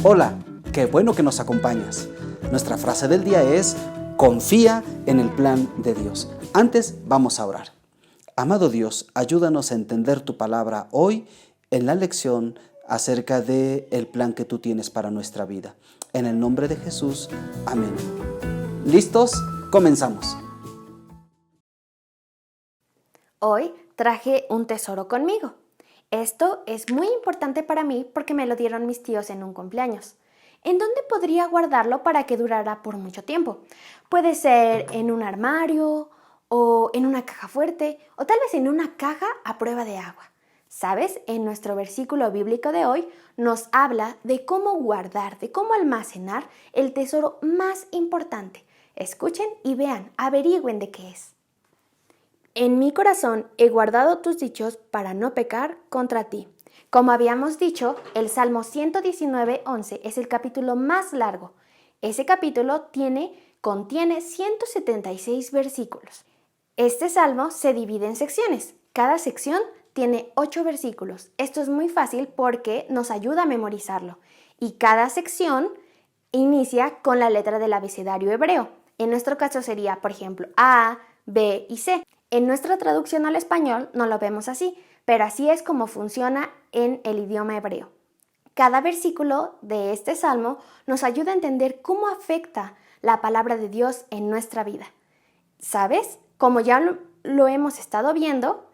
Hola, qué bueno que nos acompañas. Nuestra frase del día es: confía en el plan de Dios. Antes vamos a orar. Amado Dios, ayúdanos a entender tu palabra hoy en la lección acerca del plan que tú tienes para nuestra vida. En el nombre de Jesús, amén. ¿Listos? Comenzamos. Hoy traje un tesoro conmigo. Esto es muy importante para mí porque me lo dieron mis tíos en un cumpleaños. ¿En dónde podría guardarlo para que durara por mucho tiempo? Puede ser en un armario o en una caja fuerte o tal vez en una caja a prueba de agua. ¿Sabes? En nuestro versículo bíblico de hoy nos habla de cómo guardar, de cómo almacenar el tesoro más importante. Escuchen y vean, averigüen de qué es. En mi corazón he guardado tus dichos para no pecar contra ti. Como habíamos dicho, el Salmo 119:11 es el capítulo más largo. Ese capítulo contiene 176 versículos. Este salmo se divide en secciones. Cada sección tiene 8 versículos. Esto es muy fácil porque nos ayuda a memorizarlo. Y cada sección inicia con la letra del abecedario hebreo. En nuestro caso sería, por ejemplo, A, B y C. En nuestra traducción al español no lo vemos así, pero así es como funciona en el idioma hebreo. Cada versículo de este salmo nos ayuda a entender cómo afecta la palabra de Dios en nuestra vida. ¿Sabes? Como ya lo hemos estado viendo,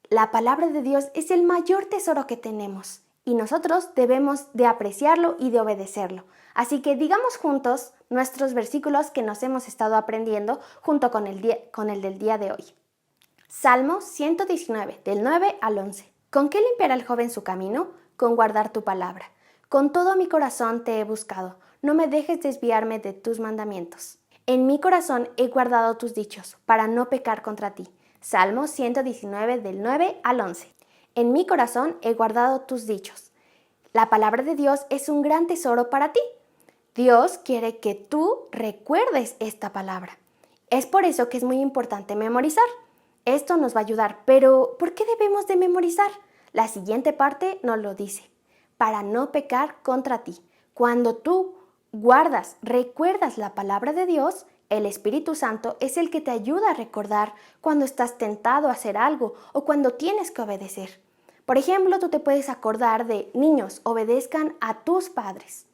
la palabra de Dios es el mayor tesoro que tenemos y nosotros debemos de apreciarlo y de obedecerlo. Así que digamos juntos nuestros versículos que nos hemos estado aprendiendo junto con el del día de hoy. Salmo 119, del 9 al 11. ¿Con qué limpiará el joven su camino? Con guardar tu palabra. Con todo mi corazón te he buscado. No me dejes desviarme de tus mandamientos. En mi corazón he guardado tus dichos, para no pecar contra ti. Salmo 119, del 9 al 11. En mi corazón he guardado tus dichos. La palabra de Dios es un gran tesoro para ti. Dios quiere que tú recuerdes esta palabra. Es por eso que es muy importante memorizar. Esto nos va a ayudar, pero ¿por qué debemos de memorizar? La siguiente parte nos lo dice: para no pecar contra ti. Cuando tú recuerdas la palabra de Dios, el Espíritu Santo es el que te ayuda a recordar cuando estás tentado a hacer algo o cuando tienes que obedecer. Por ejemplo, tú te puedes acordar de: niños, obedezcan a tus padres.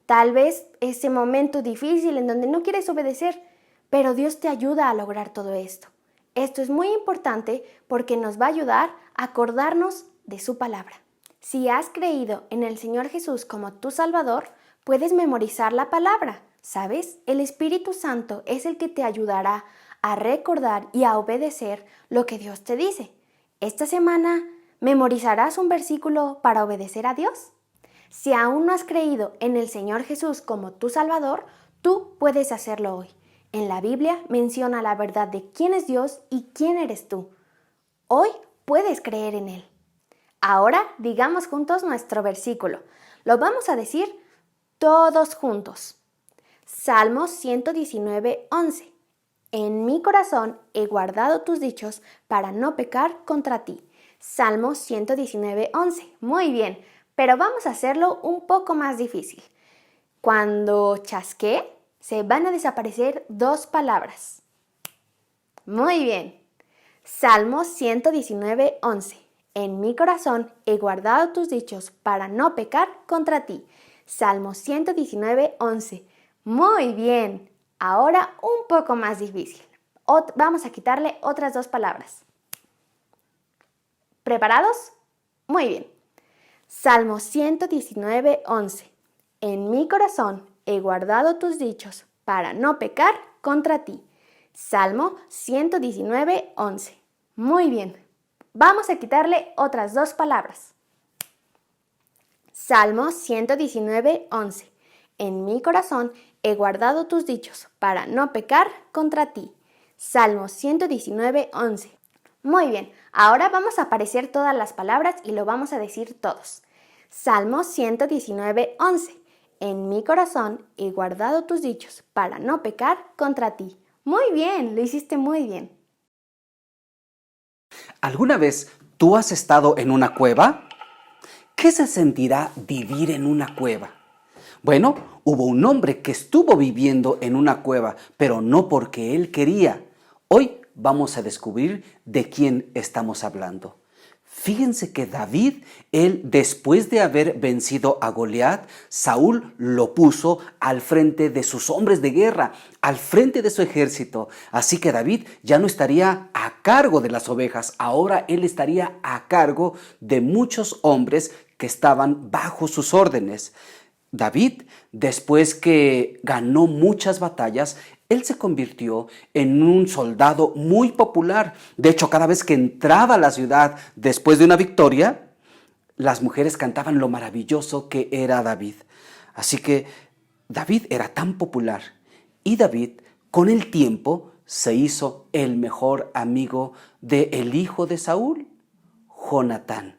Tal vez ese momento difícil en donde no quieres obedecer, pero Dios te ayuda a lograr todo esto. Esto es muy importante porque nos va a ayudar a acordarnos de su palabra. Si has creído en el Señor Jesús como tu Salvador, puedes memorizar la palabra. ¿Sabes? El Espíritu Santo es el que te ayudará a recordar y a obedecer lo que Dios te dice. Esta semana, ¿memorizarás un versículo para obedecer a Dios? Si aún no has creído en el Señor Jesús como tu Salvador, tú puedes hacerlo hoy. En la Biblia menciona la verdad de quién es Dios y quién eres tú. Hoy puedes creer en Él. Ahora digamos juntos nuestro versículo. Lo vamos a decir todos juntos. Salmo 119:11. En mi corazón he guardado tus dichos para no pecar contra ti. Salmo 119:11. Muy bien, pero vamos a hacerlo un poco más difícil. Cuando chasquee, se van a desaparecer 2 palabras. Muy bien. Salmo 119:11. En mi corazón he guardado tus dichos para no pecar contra ti. Salmo 119:11. Muy bien. Ahora un poco más difícil. Vamos a quitarle otras 2 palabras. ¿Preparados? Muy bien. Salmo 119:11. En mi corazón he guardado tus dichos para no pecar contra ti. Salmo 119:11. Muy bien. Vamos a quitarle otras 2 palabras. Salmo 119:11. En mi corazón he guardado tus dichos para no pecar contra ti. Salmo 119:11. Muy bien, ahora vamos a aparecer todas las palabras y lo vamos a decir todos. Salmo 119:11. En mi corazón he guardado tus dichos para no pecar contra ti. Muy bien, lo hiciste muy bien. ¿Alguna vez tú has estado en una cueva? ¿Qué se sentirá vivir en una cueva? Bueno, hubo un hombre que estuvo viviendo en una cueva, pero no porque él quería. Hoy vamos a descubrir de quién estamos hablando. Fíjense que David, él después de haber vencido a Goliat, Saúl lo puso al frente de sus hombres de guerra, al frente de su ejército. Así que David ya no estaría a cargo de las ovejas, ahora él estaría a cargo de muchos hombres que estaban bajo sus órdenes. David, después que ganó muchas batallas, él se convirtió en un soldado muy popular. De hecho, cada vez que entraba a la ciudad después de una victoria, las mujeres cantaban lo maravilloso que era David. Así que David era tan popular y David, con el tiempo, se hizo el mejor amigo del hijo de Saúl, Jonatán.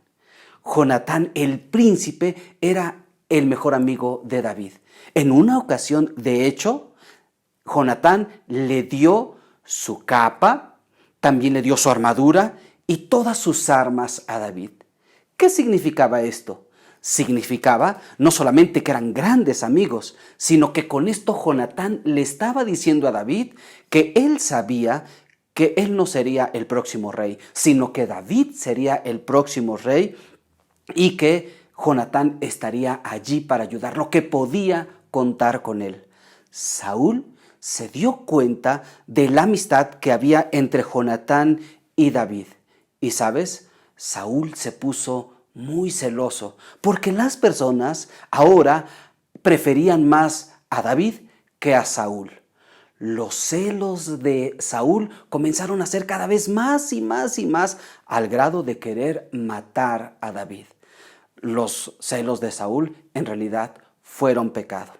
Jonatán, el príncipe, era el mejor amigo de David. En una ocasión, de hecho, Jonatán le dio su capa, también le dio su armadura y todas sus armas a David. ¿Qué significaba esto? Significaba no solamente que eran grandes amigos, sino que con esto Jonatán le estaba diciendo a David que él sabía que él no sería el próximo rey, sino que David sería el próximo rey y que Jonatán estaría allí para ayudarlo, que podía contar con él. Saúl se dio cuenta de la amistad que había entre Jonatán y David. Y sabes, Saúl se puso muy celoso porque las personas ahora preferían más a David que a Saúl. Los celos de Saúl comenzaron a ser cada vez más y más y más al grado de querer matar a David. Los celos de Saúl en realidad fueron pecado.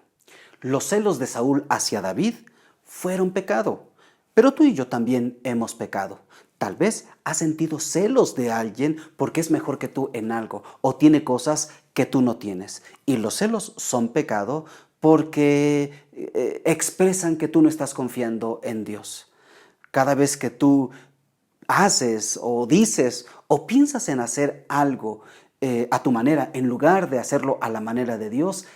Los celos de Saúl hacia David fueron pecado. Pero tú y yo también hemos pecado. Tal vez has sentido celos de alguien porque es mejor que tú en algo o tiene cosas que tú no tienes. Y los celos son pecado porque expresan que tú no estás confiando en Dios. Cada vez que tú haces o dices o piensas en hacer algo a tu manera en lugar de hacerlo a la manera de Dios,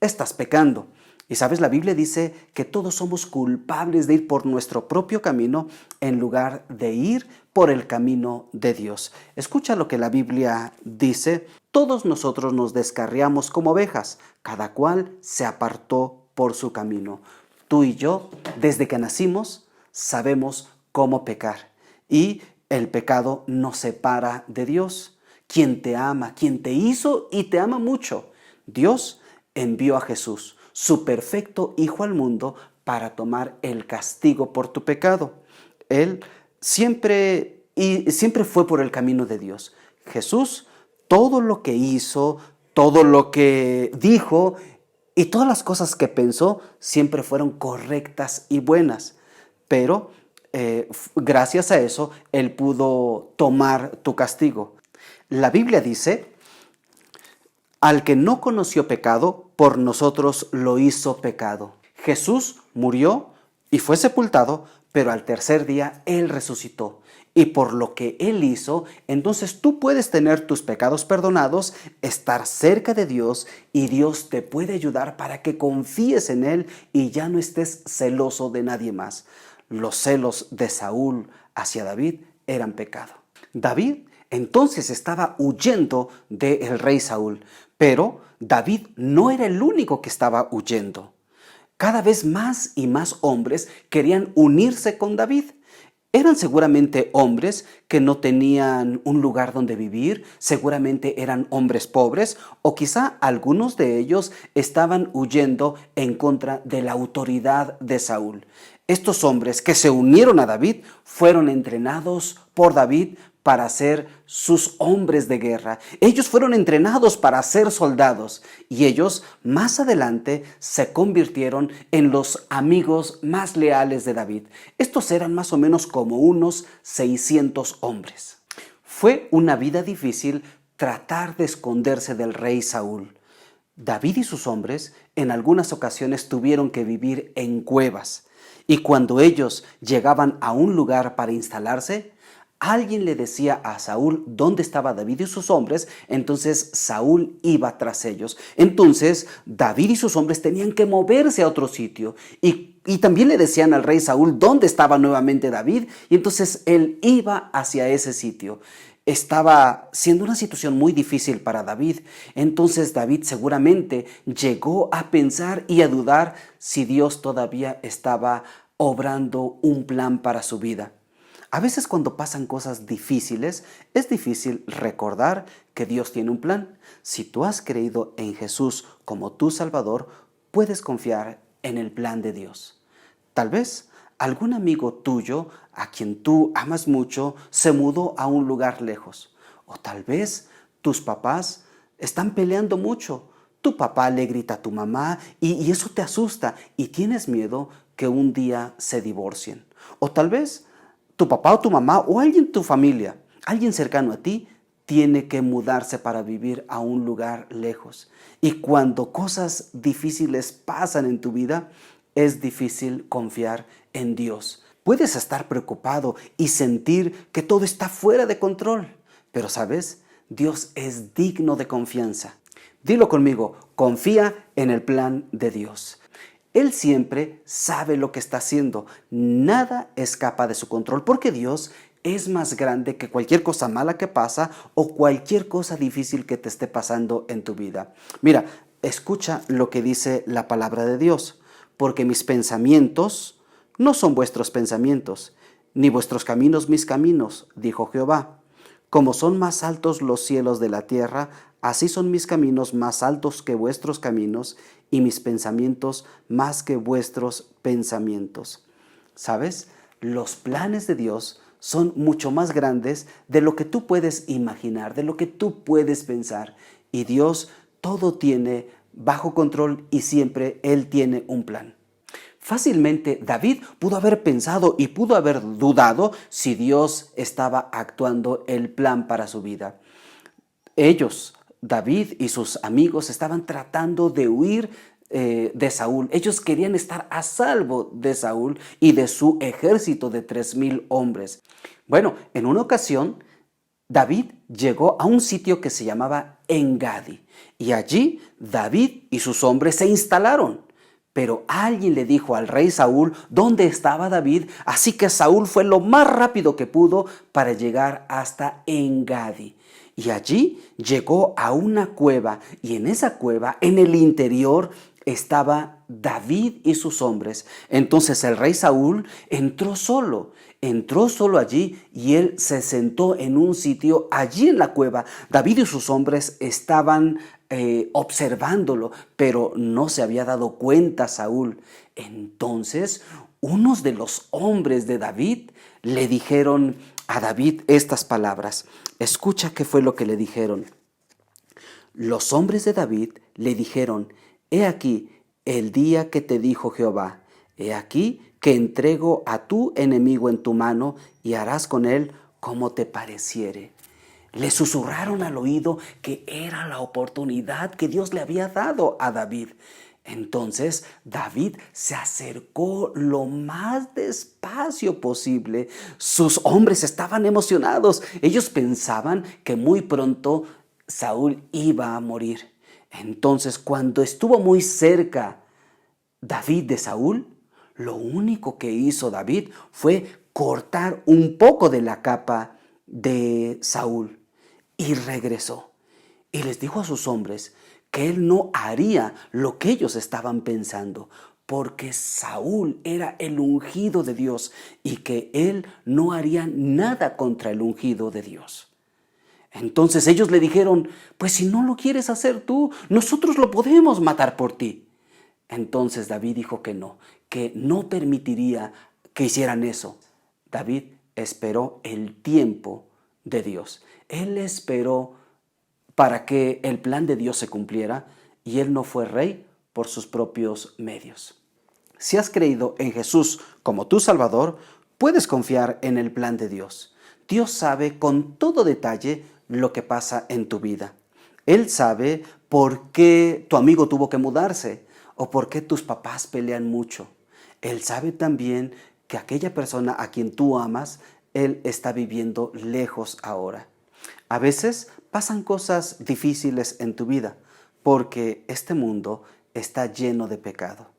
estás pecando. Y sabes, la Biblia dice que todos somos culpables de ir por nuestro propio camino en lugar de ir por el camino de Dios. Escucha lo que la Biblia dice: todos nosotros nos descarriamos como ovejas, cada cual se apartó por su camino. Tú y yo, desde que nacimos, sabemos cómo pecar. Y el pecado nos separa de Dios, quien te ama, quien te hizo y te ama mucho. Dios envió a Jesús, su perfecto Hijo, al mundo para tomar el castigo por tu pecado. Él siempre fue por el camino de Dios. Jesús, todo lo que hizo, todo lo que dijo y todas las cosas que pensó siempre fueron correctas y buenas. Pero gracias a eso, Él pudo tomar tu castigo. La Biblia dice: al que no conoció pecado, por nosotros lo hizo pecado. Jesús murió y fue sepultado, pero al tercer día Él resucitó. Y por lo que Él hizo, entonces tú puedes tener tus pecados perdonados, estar cerca de Dios y Dios te puede ayudar para que confíes en Él y ya no estés celoso de nadie más. Los celos de Saúl hacia David eran pecado. David entonces estaba huyendo del rey Saúl, pero David no era el único que estaba huyendo. Cada vez más y más hombres querían unirse con David. Eran seguramente hombres que no tenían un lugar donde vivir, seguramente eran hombres pobres, o quizá algunos de ellos estaban huyendo en contra de la autoridad de Saúl. Estos hombres que se unieron a David fueron entrenados por David para ser sus hombres de guerra. Ellos fueron entrenados para ser soldados y ellos más adelante se convirtieron en los amigos más leales de David. Estos eran más o menos como unos 600 hombres. Fue una vida difícil tratar de esconderse del rey Saúl. David y sus hombres en algunas ocasiones tuvieron que vivir en cuevas y cuando ellos llegaban a un lugar para instalarse, alguien le decía a Saúl dónde estaba David y sus hombres, entonces Saúl iba tras ellos. Entonces David y sus hombres tenían que moverse a otro sitio y también le decían al rey Saúl dónde estaba nuevamente David, y entonces él iba hacia ese sitio. Estaba siendo una situación muy difícil para David. Entonces David seguramente llegó a pensar y a dudar si Dios todavía estaba obrando un plan para su vida. A veces cuando pasan cosas difíciles, es difícil recordar que Dios tiene un plan. Si tú has creído en Jesús como tu Salvador, puedes confiar en el plan de Dios. Tal vez algún amigo tuyo a quien tú amas mucho se mudó a un lugar lejos. O tal vez tus papás están peleando mucho. Tu papá le grita a tu mamá y eso te asusta y tienes miedo que un día se divorcien. O tal vez tu papá o tu mamá o alguien de tu familia, alguien cercano a ti, tiene que mudarse para vivir a un lugar lejos. Y cuando cosas difíciles pasan en tu vida, es difícil confiar en Dios. Puedes estar preocupado y sentir que todo está fuera de control, pero ¿sabes? Dios es digno de confianza. Dilo conmigo, confía en el plan de Dios. Él siempre sabe lo que está haciendo. Nada escapa de su control porque Dios es más grande que cualquier cosa mala que pasa o cualquier cosa difícil que te esté pasando en tu vida. Mira, escucha lo que dice la palabra de Dios. Porque mis pensamientos no son vuestros pensamientos, ni vuestros caminos mis caminos, dijo Jehová. Como son más altos los cielos de la tierra, así son mis caminos más altos que vuestros caminos, y mis pensamientos más que vuestros pensamientos. ¿Sabes? Los planes de Dios son mucho más grandes de lo que tú puedes imaginar, de lo que tú puedes pensar. Y Dios todo tiene bajo control y siempre Él tiene un plan. Fácilmente David pudo haber pensado y pudo haber dudado si Dios estaba actuando el plan para su vida. Ellos, David y sus amigos, estaban tratando de huir de Saúl. Ellos querían estar a salvo de Saúl y de su ejército de 3,000 hombres. Bueno, en una ocasión, David llegó a un sitio que se llamaba Engadi y allí David y sus hombres se instalaron. Pero alguien le dijo al rey Saúl dónde estaba David, así que Saúl fue lo más rápido que pudo para llegar hasta Engadi. Y allí llegó a una cueva y en esa cueva, en el interior, estaba David y sus hombres. Entonces el rey Saúl entró solo allí y él se sentó en un sitio allí en la cueva. David y sus hombres estaban observándolo, pero no se había dado cuenta Saúl. Entonces unos de los hombres de David le dijeron a David estas palabras. Escucha qué fue lo que le dijeron. Los hombres de David le dijeron: he aquí el día que te dijo Jehová, he aquí que entrego a tu enemigo en tu mano y harás con él como te pareciere. Le susurraron al oído que era la oportunidad que Dios le había dado a David. Entonces David se acercó lo más despacio posible. Sus hombres estaban emocionados. Ellos pensaban que muy pronto Saúl iba a morir. Entonces, cuando estuvo muy cerca David de Saúl, lo único que hizo David fue cortar un poco de la capa de Saúl y regresó. Y les dijo a sus hombres que él no haría lo que ellos estaban pensando, porque Saúl era el ungido de Dios y que él no haría nada contra el ungido de Dios. Entonces ellos le dijeron: pues si no lo quieres hacer tú, nosotros lo podemos matar por ti. Entonces David dijo que no permitiría que hicieran eso. David esperó el tiempo de Dios. Él esperó para que el plan de Dios se cumpliera y él no fue rey por sus propios medios. Si has creído en Jesús como tu Salvador, puedes confiar en el plan de Dios. Dios sabe con todo detalle lo que pasa en tu vida. Él sabe por qué tu amigo tuvo que mudarse o por qué tus papás pelean mucho. Él sabe también que aquella persona a quien tú amas él está viviendo lejos ahora. A veces pasan cosas difíciles en tu vida porque este mundo está lleno de pecado.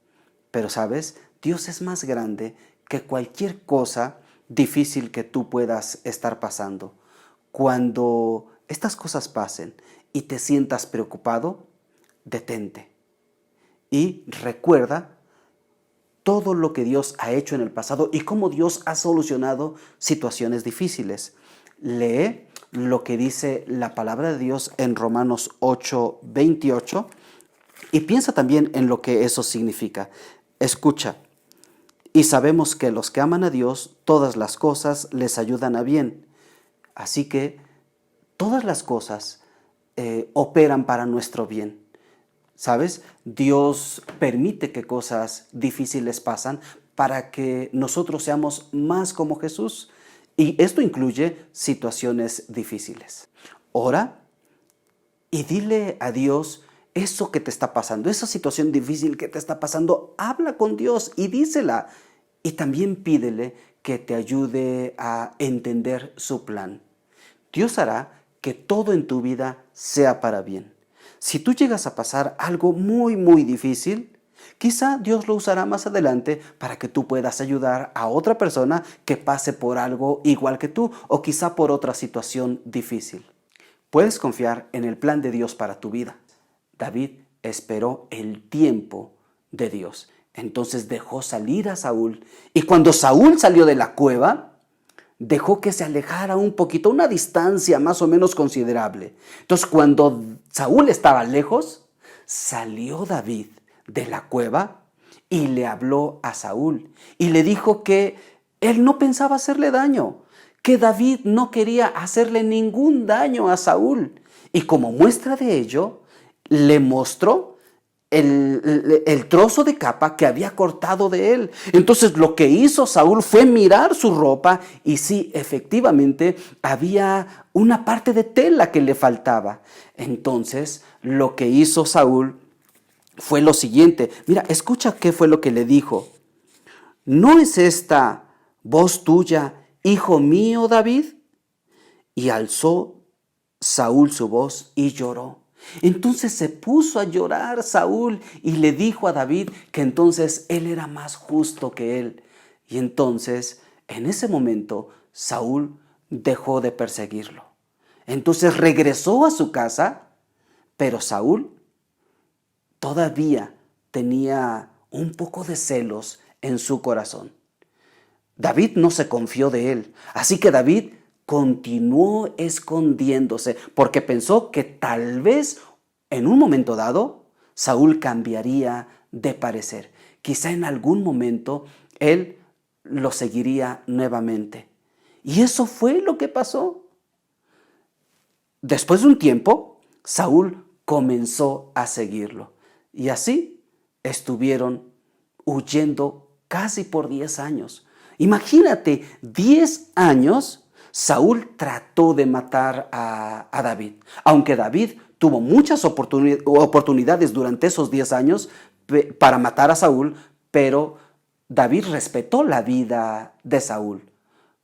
Pero sabes, Dios es más grande que cualquier cosa difícil que tú puedas estar pasando. Cuando estas cosas pasen y te sientas preocupado, detente y recuerda todo lo que Dios ha hecho en el pasado y cómo Dios ha solucionado situaciones difíciles. Lee lo que dice la palabra de Dios en Romanos 8:28 y piensa también en lo que eso significa. Escucha, y sabemos que los que aman a Dios, todas las cosas les ayudan a bien. Así que todas las cosas operan para nuestro bien. ¿Sabes? Dios permite que cosas difíciles pasan para que nosotros seamos más como Jesús. Y esto incluye situaciones difíciles. Ora y dile a Dios eso que te está pasando, esa situación difícil que te está pasando. Habla con Dios y dísela. Y también pídele que te ayude a entender su plan. Dios hará que todo en tu vida sea para bien. Si tú llegas a pasar algo muy difícil, quizá Dios lo usará más adelante para que tú puedas ayudar a otra persona que pase por algo igual que tú o quizá por otra situación difícil. Puedes confiar en el plan de Dios para tu vida. David esperó el tiempo de Dios. Entonces dejó salir a Saúl. Y cuando Saúl salió de la cueva, dejó que se alejara un poquito, una distancia más o menos considerable. Entonces, cuando Saúl estaba lejos, salió David de la cueva y le habló a Saúl. Y le dijo que él no pensaba hacerle daño, que David no quería hacerle ningún daño a Saúl. Y como muestra de ello, le mostró el trozo de capa que había cortado de él. Entonces lo que hizo Saúl fue mirar su ropa y sí, efectivamente, había una parte de tela que le faltaba. Entonces lo que hizo Saúl fue lo siguiente. Mira, escucha qué fue lo que le dijo. ¿No es esta voz tuya, hijo mío, David? Y alzó Saúl su voz y lloró. Entonces se puso a llorar Saúl y le dijo a David que entonces él era más justo que él. Y entonces, en ese momento, Saúl dejó de perseguirlo. Entonces regresó a su casa, pero Saúl todavía tenía un poco de celos en su corazón. David no se confió de él, así que David continuó escondiéndose porque pensó que tal vez en un momento dado Saúl cambiaría de parecer. Quizá en algún momento él lo seguiría nuevamente. Y eso fue lo que pasó. Después de un tiempo, Saúl comenzó a seguirlo. Y así estuvieron huyendo casi por 10 años. Imagínate, 10 años Saúl trató de matar a David. Aunque David tuvo muchas oportunidades durante esos 10 años para matar a Saúl, pero David respetó la vida de Saúl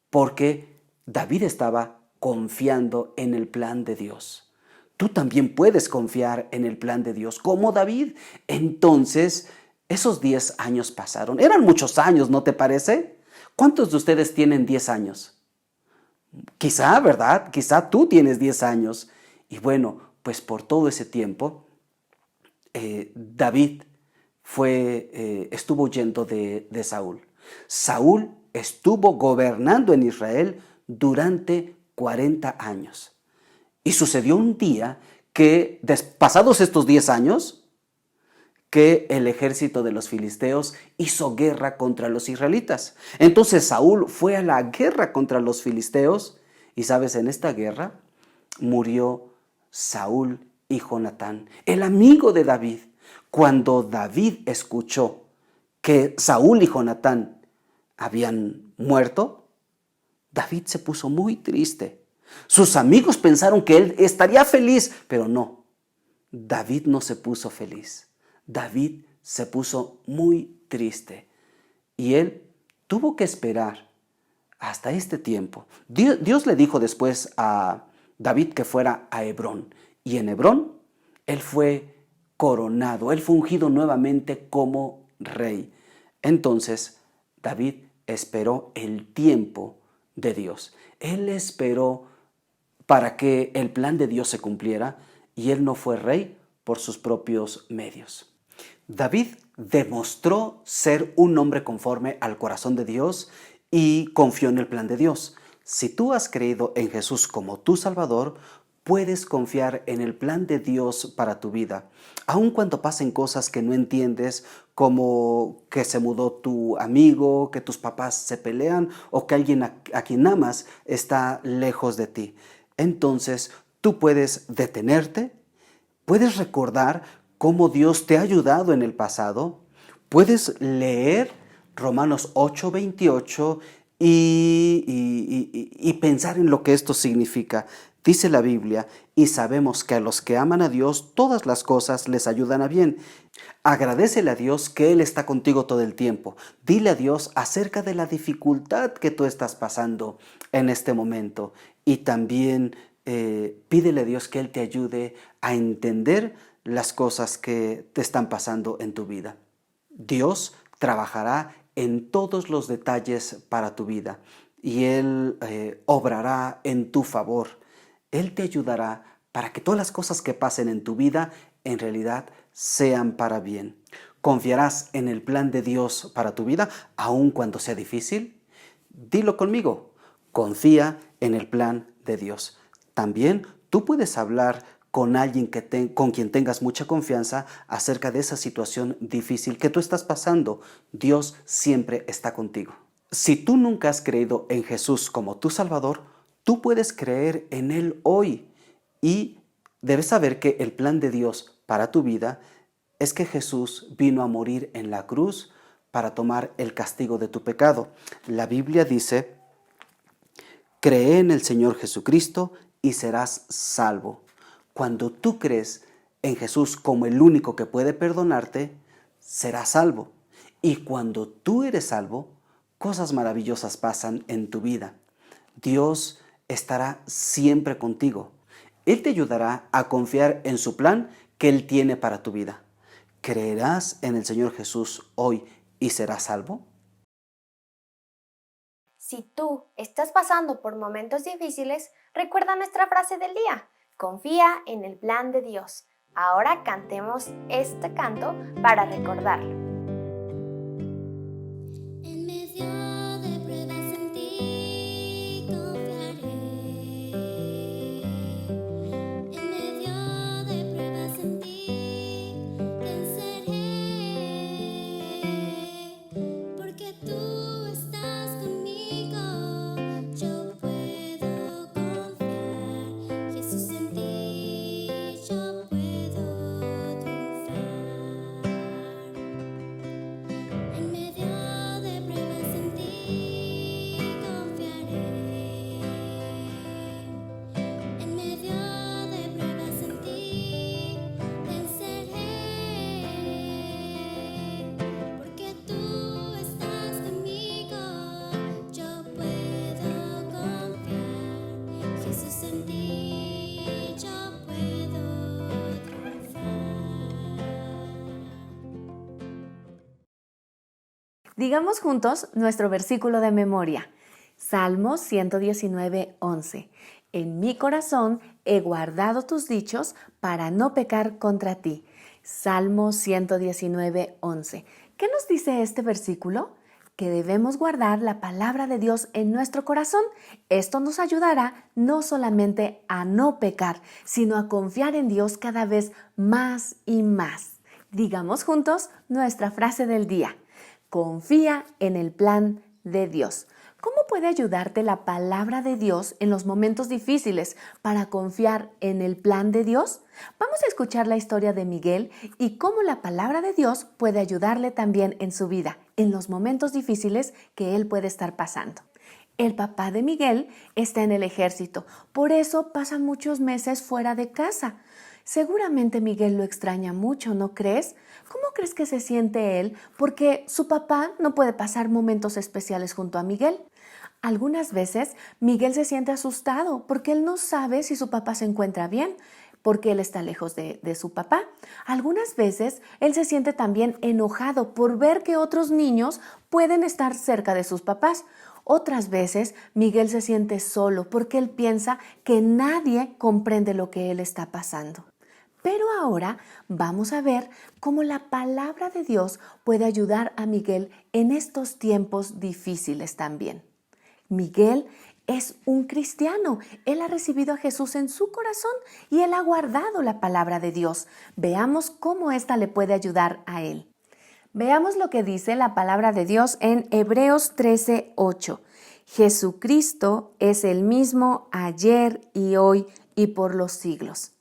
porque David estaba confiando en el plan de Dios. Tú también puedes confiar en el plan de Dios, como David. Entonces, esos 10 años pasaron. Eran muchos años, ¿no te parece? ¿Cuántos de ustedes tienen 10 años? Quizá, ¿verdad? Quizá tú tienes 10 años. Y bueno, pues por todo ese tiempo, David estuvo huyendo de Saúl. Saúl estuvo gobernando en Israel durante 40 años. Y sucedió un día que, pasados estos 10 años, que el ejército de los filisteos hizo guerra contra los israelitas. Entonces Saúl fue a la guerra contra los filisteos y, ¿sabes? En esta guerra murió Saúl y Jonatán, el amigo de David. Cuando David escuchó que Saúl y Jonatán habían muerto, David se puso muy triste. Sus amigos pensaron que él estaría feliz, pero no, David no se puso feliz. David se puso muy triste y él tuvo que esperar hasta este tiempo. Dios le dijo después a David que fuera a Hebrón. Y en Hebrón, él fue coronado, él fue ungido nuevamente como rey. Entonces, David esperó el tiempo de Dios. Él esperó para que el plan de Dios se cumpliera y él no fue rey por sus propios medios. David demostró ser un hombre conforme al corazón de Dios y confió en el plan de Dios. Si tú has creído en Jesús como tu Salvador, puedes confiar en el plan de Dios para tu vida. Aun cuando pasen cosas que no entiendes, como que se mudó tu amigo, que tus papás se pelean o que alguien a quien amas está lejos de ti. Entonces, tú puedes detenerte, puedes recordar cómo Dios te ha ayudado en el pasado, puedes leer Romanos 8:28 y pensar en lo que esto significa. Dice la Biblia, y sabemos que a los que aman a Dios, todas las cosas les ayudan a bien. Agradécele a Dios que Él está contigo todo el tiempo. Dile a Dios acerca de la dificultad que tú estás pasando en este momento. Y también pídele a Dios que Él te ayude a entender las cosas que te están pasando en tu vida. Dios trabajará en todos los detalles para tu vida y Él obrará en tu favor. Él te ayudará para que todas las cosas que pasen en tu vida en realidad sean para bien. ¿Confiarás en el plan de Dios para tu vida aun cuando sea difícil? Dilo conmigo, confía en el plan de Dios. También tú puedes hablar con alguien con quien tengas mucha confianza acerca de esa situación difícil que tú estás pasando. Dios siempre está contigo. Si tú nunca has creído en Jesús como tu Salvador, tú puedes creer en Él hoy y debes saber que el plan de Dios para tu vida es que Jesús vino a morir en la cruz para tomar el castigo de tu pecado. La Biblia dice, cree en el Señor Jesucristo y serás salvo. Cuando tú crees en Jesús como el único que puede perdonarte, serás salvo. Y cuando tú eres salvo, cosas maravillosas pasan en tu vida. Dios estará siempre contigo. Él te ayudará a confiar en su plan que Él tiene para tu vida. ¿Creerás en el Señor Jesús hoy y serás salvo? Si tú estás pasando por momentos difíciles, recuerda nuestra frase del día. Confía en el plan de Dios. Ahora cantemos este canto para recordarlo. En medio de pruebas en ti confiaré. En medio de pruebas en ti venceré. Porque tú estás conmigo, yo puedo confiar. Jesús, en ti yo puedo triunfar. En medio de pruebas en ti confiaré. En medio de pruebas en ti venceré. Porque tú estás conmigo, yo puedo confiar. Jesús, en ti yo puedo triunfar. Digamos juntos nuestro versículo de memoria. Salmo 119, 11. En mi corazón he guardado tus dichos para no pecar contra ti. Salmo 119, 11. ¿Qué nos dice este versículo? Que debemos guardar la palabra de Dios en nuestro corazón. Esto nos ayudará no solamente a no pecar, sino a confiar en Dios cada vez más y más. Digamos juntos nuestra frase del día. Confía en el plan de Dios. ¿Cómo puede ayudarte la palabra de Dios en los momentos difíciles para confiar en el plan de Dios? Vamos a escuchar la historia de Miguel y cómo la palabra de Dios puede ayudarle también en su vida, en los momentos difíciles que él puede estar pasando. El papá de Miguel está en el ejército, por eso pasa muchos meses fuera de casa. Seguramente Miguel lo extraña mucho, ¿no crees? ¿Cómo crees que se siente él? Porque su papá no puede pasar momentos especiales junto a Miguel. Algunas veces Miguel se siente asustado porque él no sabe si su papá se encuentra bien, porque él está lejos de su papá. Algunas veces él se siente también enojado por ver que otros niños pueden estar cerca de sus papás. Otras veces Miguel se siente solo porque él piensa que nadie comprende lo que él está pasando. Pero ahora vamos a ver cómo la palabra de Dios puede ayudar a Miguel en estos tiempos difíciles también. Miguel es un cristiano. Él ha recibido a Jesús en su corazón y él ha guardado la palabra de Dios. Veamos cómo esta le puede ayudar a él. Veamos lo que dice la palabra de Dios en Hebreos 13:8. Jesucristo es el mismo ayer y hoy y por los siglos.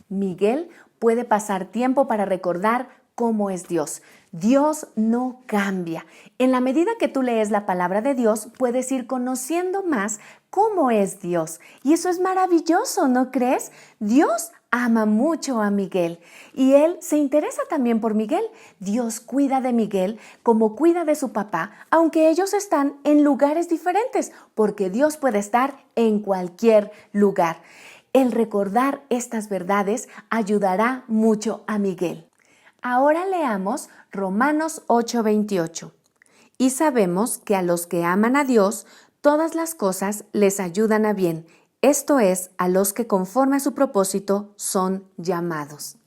Miguel puede pasar tiempo para recordar cómo es Dios. Dios no cambia. En la medida que tú lees la palabra de Dios, puedes ir conociendo más cómo es Dios. Y eso es maravilloso, ¿no crees? Dios ama mucho a Miguel y él se interesa también por Miguel. Dios cuida de Miguel como cuida de su papá, aunque ellos están en lugares diferentes, porque Dios puede estar en cualquier lugar. El recordar estas verdades ayudará mucho a Miguel. Ahora leamos Romanos 8:28. Y sabemos que a los que aman a Dios, todas las cosas les ayudan a bien. Esto es, a los que conforme a su propósito son llamados.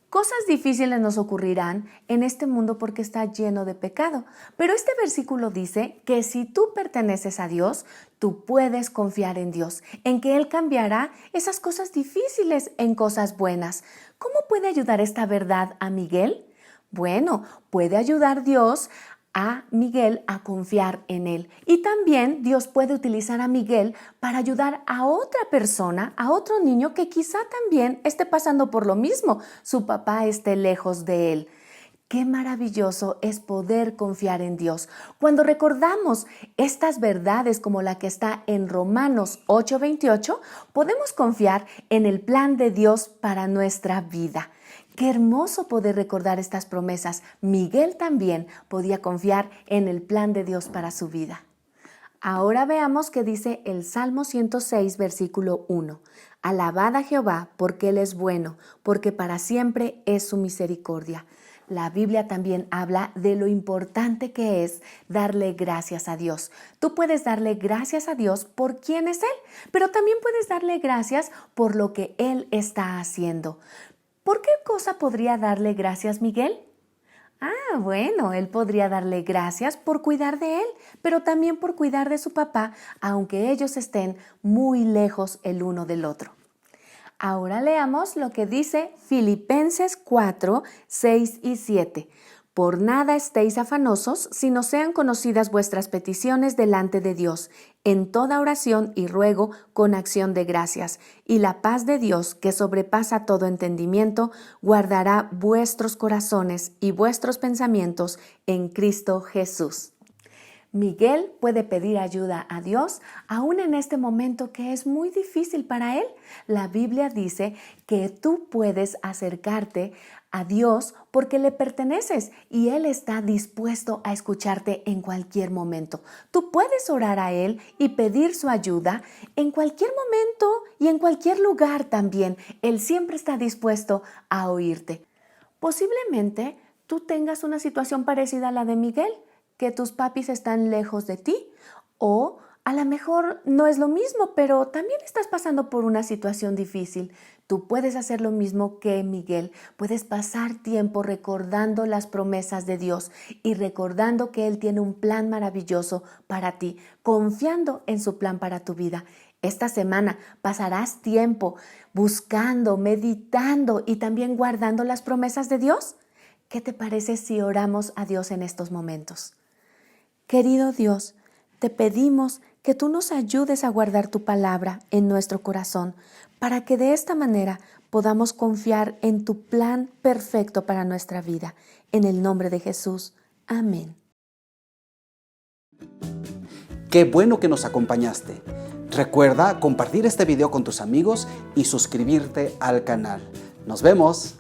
Cosas difíciles nos ocurrirán en este mundo porque está lleno de pecado, pero este versículo dice que si tú perteneces a Dios, tú puedes confiar en Dios, en que Él cambiará esas cosas difíciles en cosas buenas. ¿Cómo puede ayudar esta verdad a Miguel? Bueno, puede ayudar Dios a Miguel a confiar en él. Y también Dios puede utilizar a Miguel para ayudar a otra persona, a otro niño que quizá también esté pasando por lo mismo. Su papá esté lejos de él. Qué maravilloso es poder confiar en Dios. Cuando recordamos estas verdades como la que está en Romanos 8:28, podemos confiar en el plan de Dios para nuestra vida. Qué hermoso poder recordar estas promesas. Miguel también podía confiar en el plan de Dios para su vida. Ahora veamos qué dice el Salmo 106, versículo 1. Alabad a Jehová, porque Él es bueno, porque para siempre es su misericordia. La Biblia también habla de lo importante que es darle gracias a Dios. Tú puedes darle gracias a Dios por quién es Él, pero también puedes darle gracias por lo que Él está haciendo. ¿Por qué cosa podría darle gracias Miguel? Bueno, él podría darle gracias por cuidar de él, pero también por cuidar de su papá, aunque ellos estén muy lejos el uno del otro. Ahora leamos lo que dice Filipenses 4, 6 y 7. Por nada estéis afanosos, sino sean conocidas vuestras peticiones delante de Dios, en toda oración y ruego con acción de gracias. Y la paz de Dios, que sobrepasa todo entendimiento, guardará vuestros corazones y vuestros pensamientos en Cristo Jesús. Miguel puede pedir ayuda a Dios aún en este momento que es muy difícil para él. La Biblia dice que tú puedes acercarte a Dios porque le perteneces y Él está dispuesto a escucharte en cualquier momento. Tú puedes orar a Él y pedir su ayuda en cualquier momento y en cualquier lugar también. Él siempre está dispuesto a oírte. Posiblemente tú tengas una situación parecida a la de Miguel, que tus papis están lejos de ti, o a lo mejor no es lo mismo, pero también estás pasando por una situación difícil. Tú puedes hacer lo mismo que Miguel. Puedes pasar tiempo recordando las promesas de Dios y recordando que Él tiene un plan maravilloso para ti, confiando en su plan para tu vida. Esta semana pasarás tiempo buscando, meditando y también guardando las promesas de Dios. ¿Qué te parece si oramos a Dios en estos momentos? Querido Dios, te pedimos que tú nos ayudes a guardar tu palabra en nuestro corazón para que de esta manera podamos confiar en tu plan perfecto para nuestra vida. En el nombre de Jesús. Amén. Qué bueno que nos acompañaste. Recuerda compartir este video con tus amigos y suscribirte al canal. Nos vemos.